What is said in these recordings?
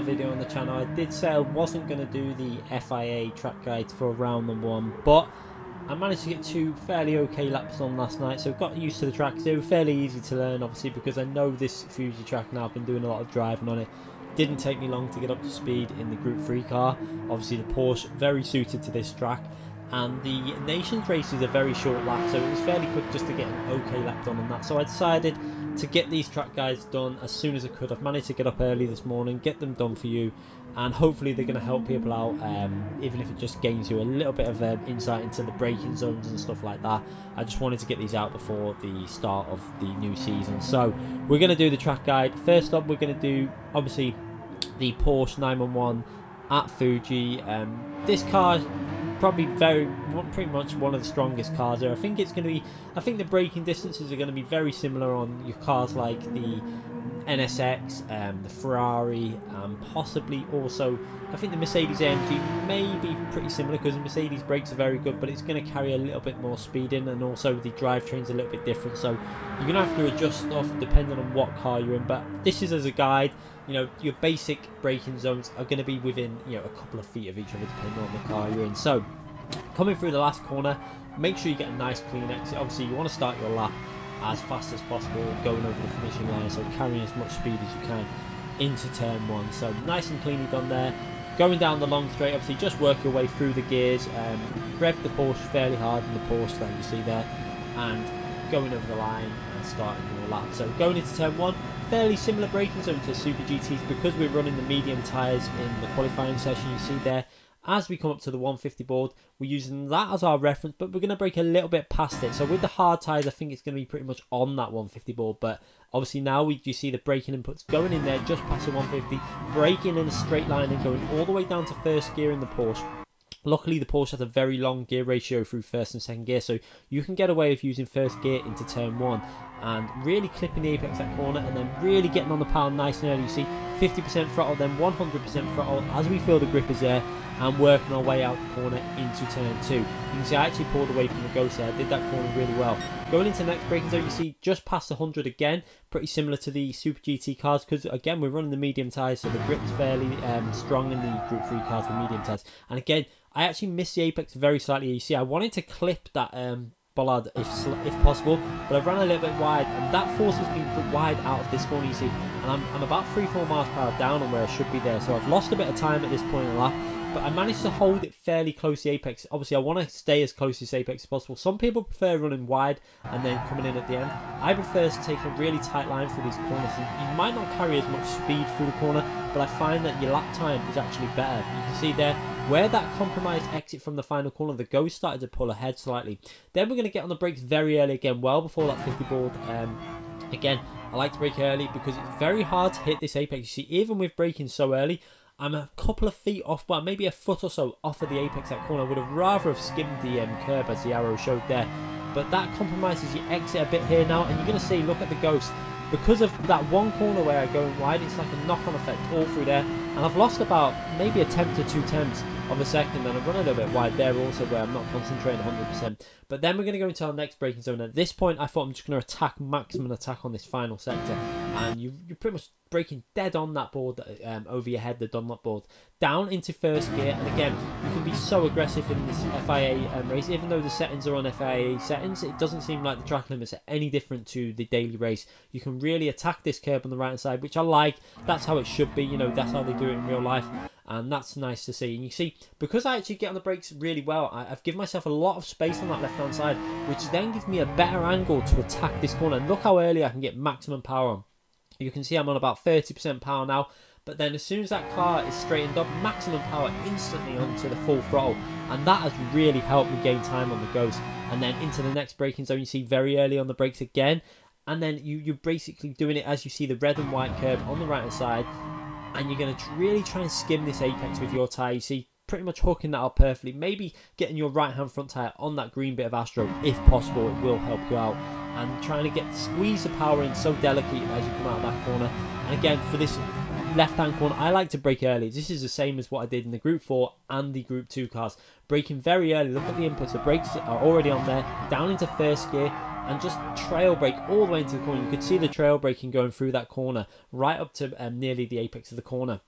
video on the channel, I did say I wasn't going to do the FIA track guide for round number 1, but I managed to get 2 fairly okay laps on last night, so got used to the tracks. They were fairly easy to learn, obviously, because I know this Fuji track now. I've been doing a lot of driving on it. Didn't take me long to get up to speed in the Group 3 car. Obviously the Porsche, very suited to this track. And the Nations race is a very short lap, so it was fairly quick just to get an okay lap done on that. So I decided to get these track guides done as soon as I could. I've managed to get up early this morning, get them done for you, and hopefully they're going to help people out, even if it just gains you a little bit of insight into the braking zones and stuff like that. I just wanted to get these out before the start of the new season. So we're going to do the track guide. First up, we're going to do, obviously, the Porsche 911 at Fuji. This car, probably pretty much one of the strongest cars there. I think the braking distances are going to be very similar on your cars like the NSX, the Ferrari, possibly also I think the Mercedes AMG may be pretty similar, because the Mercedes brakes are very good, but it's going to carry a little bit more speed in, and also the drivetrain's a little bit different, so you're going to have to adjust stuff depending on what car you're in. But this is as a guide. You know, your basic braking zones are going to be within, you know, a couple of feet of each other depending on the car you're in. So coming through the last corner, make sure you get a nice clean exit. Obviously you want to start your lap as fast as possible, going over the finishing line, so carrying as much speed as you can into turn 1. So nice and cleanly done there. Going down the long straight, obviously just work your way through the gears, rev the Porsche fairly hard in the Porsche that you see there, and going over the line and starting your lap. So going into turn 1, fairly similar braking zone to Super GTs, because we're running the medium tyres in the qualifying session you see there. As we come up to the 150 board, we're using that as our reference, but we're going to brake a little bit past it. So with the hard tyres, I think it's going to be pretty much on that 150 board, but obviously now you see the braking inputs going in there just past the 150, braking in a straight line and going all the way down to first gear in the Porsche. Luckily, the Porsche has a very long gear ratio through first and second gear, so you can get away with using first gear into turn 1 and really clipping the apex that corner, and then really getting on the power nice and early. You see 50% throttle, then 100% throttle as we feel the grip is there, and working our way out the corner into turn 2. You can see I actually pulled away from the ghost there. I did that corner really well. Going into the next braking zone, you see just past 100 again, pretty similar to the Super GT cars, because again we're running the medium tyres, so the grip's fairly strong in the Group 3 cars with medium tyres. And again, I actually missed the apex very slightly. You see I wanted to clip that bollard if possible, but I ran a little bit wide, and that forces me wide out of this corner, you see, and I'm about 3-4 miles per hour down on where I should be there, so I've lost a bit of time at this point in the lap, but I managed to hold it fairly close to the apex. Obviously I want to stay as close to this apex as possible. Some people prefer running wide and then coming in at the end. I prefer to take a really tight line through these corners. You might not carry as much speed through the corner, but I find that your lap time is actually better. You can see there where that compromised exit from the final corner, the ghost started to pull ahead slightly. Then we're going to get on the brakes very early again, well before that 50 board. Again, I like to brake early because it's very hard to hit this apex. You see, even with braking so early, I'm a couple of feet off, well, maybe a foot or so off of the apex that corner. I would have rather have skimmed the curb as the arrow showed there. But that compromises your exit a bit here now, and you're going to see, look at the ghost. Because of that one corner where I go wide, it's like a knock-on effect all through there. And I've lost about maybe a tenth to 2 tenths of a second, and I've run a little bit wide there also where I'm not concentrating 100%. But then we're going to go into our next braking zone. At this point, I thought I'm just going to attack maximum attack on this final sector. And you're pretty much braking dead on that board over your head, the Dunlop board, down into first gear. And again, you can be so aggressive in this FIA race. Even though the settings are on FIA settings, it doesn't seem like the track limits are any different to the daily race. You can really attack this curb on the right hand side, which I like. That's how it should be, you know, that's how they do it in real life. And that's nice to see. And you see, because I actually get on the brakes really well, I've given myself a lot of space on that left hand side, which then gives me a better angle to attack this corner. And look how early I can get maximum power on. You can see I'm on about 30% power now, but then as soon as that car is straightened up, maximum power instantly onto the full throttle, and that has really helped me gain time on the ghost. And then into the next braking zone, you see very early on the brakes again, and then you're basically doing it as you see the red and white curb on the right hand side, and you're going to really try and skim this apex with your tyre. You see, pretty much hooking that up perfectly, maybe getting your right hand front tyre on that green bit of Astro if possible. It will help you out, and trying to squeeze the power in so delicately as you come out of that corner. And again, for this left hand corner, I like to brake early. This is the same as what I did in the Group 4 and the Group 2 cars, braking very early. Look at the inputs, the brakes are already on there, down into first gear, and just trail brake all the way into the corner. You could see the trail braking going through that corner right up to nearly the apex of the corner.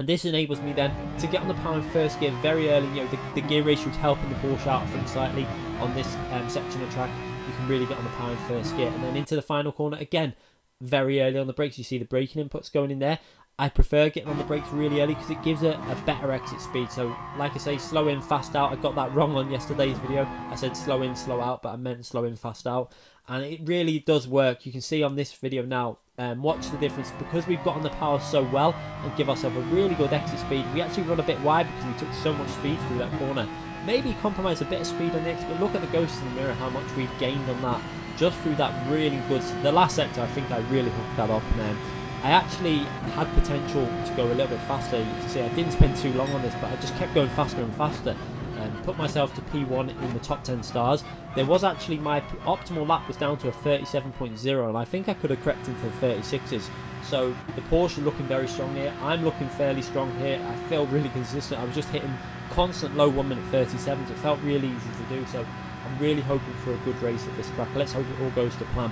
And this enables me then to get on the power in first gear very early. You know, the gear ratio is helping the Porsche out from slightly on this section of track. You can really get on the power in first gear. And then into the final corner, again, very early on the brakes. You see the braking inputs going in there. I prefer getting on the brakes really early because it gives a better exit speed. So, like I say, slow in, fast out. I got that wrong on yesterday's video. I said slow in, slow out, but I meant slow in, fast out. And it really does work. You can see on this video now, watch the difference. Because we've got on the power so well and give ourselves a really good exit speed, we actually run a bit wide because we took so much speed through that corner. Maybe compromise a bit of speed on the exit, but look at the ghost in the mirror, how much we've gained on that just through that really good. The last sector, I think I really hooked that up, and I actually had potential to go a little bit faster. You can see I didn't spend too long on this, but I just kept going faster and faster. Put myself to P1 in the top 10 stars. There was actually, my optimal lap was down to a 37.0, and I think I could have crept into the 36s. So the Porsche looking very strong here. I'm looking fairly strong here. I feel really consistent. I was just hitting constant low 1 minute 37s. It felt really easy to do, so I'm really hoping for a good race at this track. Let's hope it all goes to plan.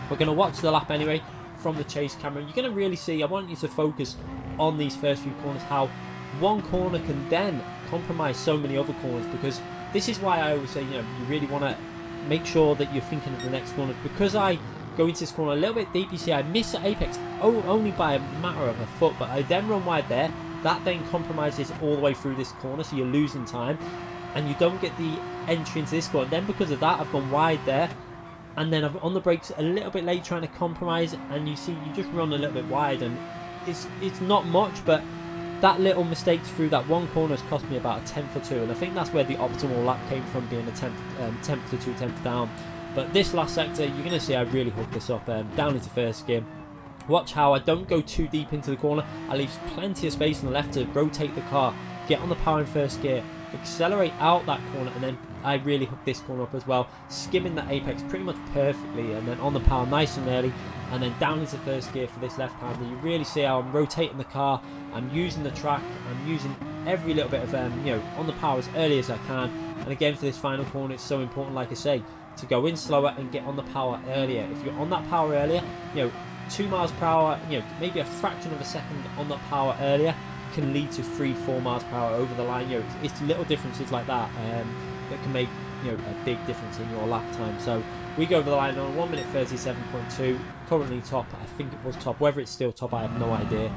We're going to watch the lap anyway from the chase camera. You're going to really see, I want you to focus on these first few corners, how one corner can then compromise so many other corners, because this is why I always say, you know, you really want to make sure that you're thinking of the next corner. Because I go into this corner a little bit deep, you see I miss the apex only by a matter of a foot, but I then run wide there. That then compromises all the way through this corner, so you're losing time and you don't get the entry into this corner. Then because of that, I've gone wide there, and then I'm on the brakes a little bit late trying to compromise, and you see you just run a little bit wide, and it's not much, but that little mistake through that one corner has cost me about a tenth or two, and I think that's where the optimal lap came from, being a tenth to 2 tenths down. But this last sector, you're going to see I really hooked this up down into first gear. Watch how I don't go too deep into the corner. I leave plenty of space on the left to rotate the car, get on the power in first gear, accelerate out that corner, and then I really hooked this corner up as well, skimming that apex pretty much perfectly, and then on the power nice and early, and then down into first gear for this left-hander. You really see how I'm rotating the car, I'm using the track, I'm using every little bit of, you know, on the power as early as I can. And again, for this final corner, it's so important, like I say, to go in slower and get on the power earlier. If you're on that power earlier, you know, 2 miles per hour, you know, maybe a fraction of a second on that power earlier can lead to 3-4 miles per hour over the line. You know, it's little differences like that that can make, you know, a big difference in your lap time. So we go over the line on 1 minute 37.2, currently top. I think it was top. Whether it's still top, I have no idea.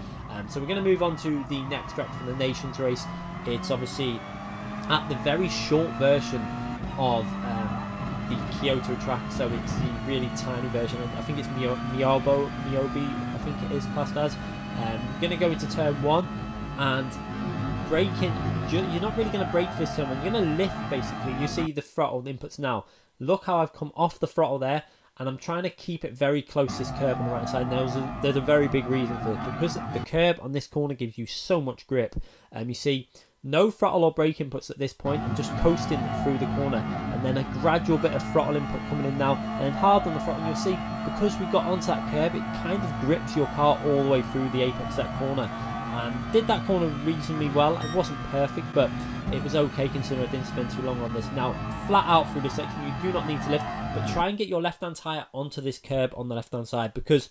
So we're going to move on to the next track for the Nations race. It's obviously at the very short version of the Kyoto track, so it's the really tiny version. I think it's Miyobi, I think it is classed as. Going to go into turn 1 and braking. You're not really going to brake this turn 1. You're going to lift basically. You see the throttle inputs now. Look how I've come off the throttle there, and I'm trying to keep it very close to this curb on the right side. Now there's a very big reason for this, because the curb on this corner gives you so much grip. You see no throttle or brake inputs at this point. I'm just coasting through the corner, and then a gradual bit of throttle input coming in now, and then hard on the throttle. You'll see, because we got onto that curb, it kind of grips your car all the way through the apex of that corner. And did that corner reasonably well. It wasn't perfect, but it was okay considering I didn't spend too long on this. Now, flat out through this section, you do not need to lift, but try and get your left-hand tyre onto this curb on the left-hand side, because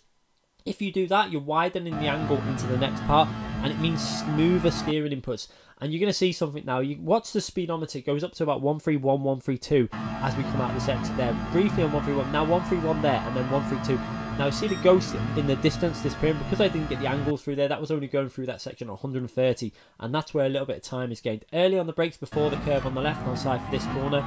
if you do that, you're widening the angle into the next part, and it means smoother steering inputs. And you're going to see something now. You watch the speedometer. It goes up to about 131, 132 as we come out of this exit there. Briefly on 131, now 131 there, and then 132. Now see the ghost in the distance disappearing, because I didn't get the angle through there. That was only going through that section at 130, and that's where a little bit of time is gained. Early on the brakes before the curb on the left-hand side for this corner.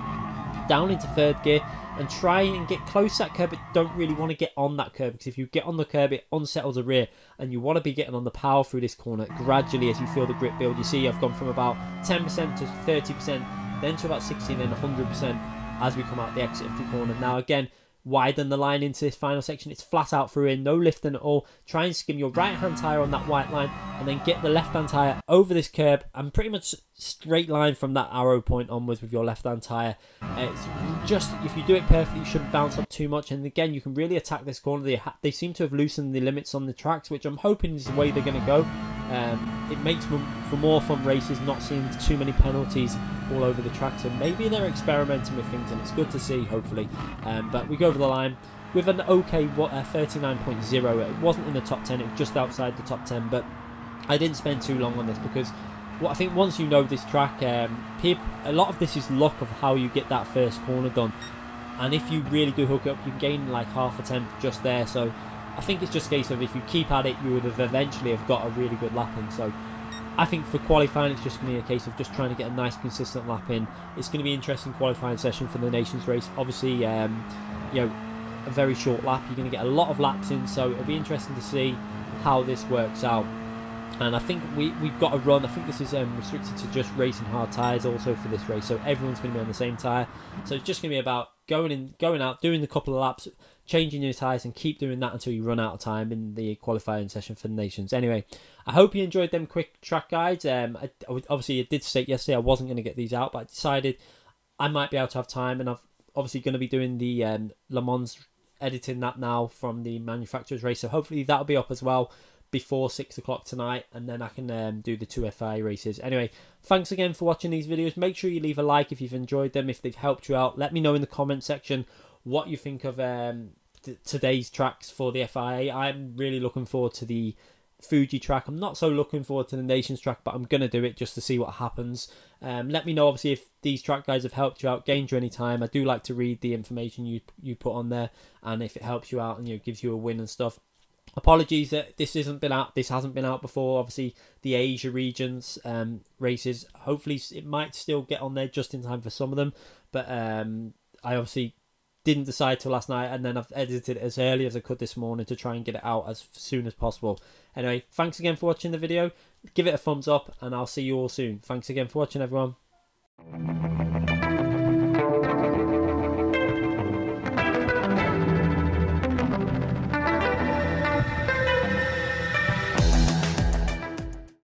Down into third gear and try and get close to that curb, but don't really want to get on that curb, because if you get on the curb, it unsettles the rear, and you want to be getting on the power through this corner gradually as you feel the grip build. You see I've gone from about 10% to 30%, then to about 60%, then 100% as we come out the exit of the corner. Now again, widen the line into this final section. It's flat out through in, no lifting at all. Try and skim your right hand tyre on that white line, and then get the left hand tyre over this curb, and pretty much straight line from that arrow point onwards with your left hand tyre. It's just, if you do it perfectly, you shouldn't bounce up too much, and again, you can really attack this corner. They seem to have loosened the limits on the tracks, which I'm hoping is the way they're going to go. It makes for more fun races, not seeing too many penalties all over the track, so maybe they're experimenting with things, and it's good to see, hopefully. But we go over the line with an okay 39.0. It wasn't in the top 10, it was just outside the top 10, but I didn't spend too long on this because I think once you know this track, a lot of this is luck of how you get that first corner done. And if you really do hook it up, you can gain like half a tenth just there. So I think it's just a case of if you keep at it, you would have eventually have got a really good lap in. So I think for qualifying, it's just going to be a case of just trying to get a nice consistent lap in. It's going to be an interesting qualifying session for the Nations race. Obviously, you know, a very short lap. You're going to get a lot of laps in, so it'll be interesting to see how this works out. And I think we've got to run. I think this is restricted to just racing hard tyres also for this race, so everyone's going to be on the same tyre. So it's just going to be about going out, doing a couple of laps, changing your tyres, and keep doing that until you run out of time in the qualifying session for the Nations. Anyway, I hope you enjoyed them quick track guides. Obviously, I did state yesterday I wasn't going to get these out, but I decided I might be able to have time, and I'm obviously going to be doing the Le Mans, editing that now from the manufacturer's race, so hopefully that'll be up as well before 6 o'clock tonight, and then I can do the 2 FIA races. Anyway, thanks again for watching these videos. Make sure you leave a like if you've enjoyed them, if they've helped you out. Let me know in the comment section what you think of today's tracks for the FIA. I'm really looking forward to the Fuji track. I'm not so looking forward to the Nations track, but I'm going to do it just to see what happens. Let me know obviously if these track guides have helped you out, gained you any time. I do like to read the information you put on there, and if it helps you out and gives you a win and stuff. Apologies that this hasn't been out before. Obviously the Asia regions races, hopefully it might still get on there just in time for some of them, but I obviously didn't decide till last night, and then I've edited it as early as I could this morning to try and get it out as soon as possible. Anyway, thanks again for watching the video. Give it a thumbs up, and I'll see you all soon. Thanks again for watching, everyone.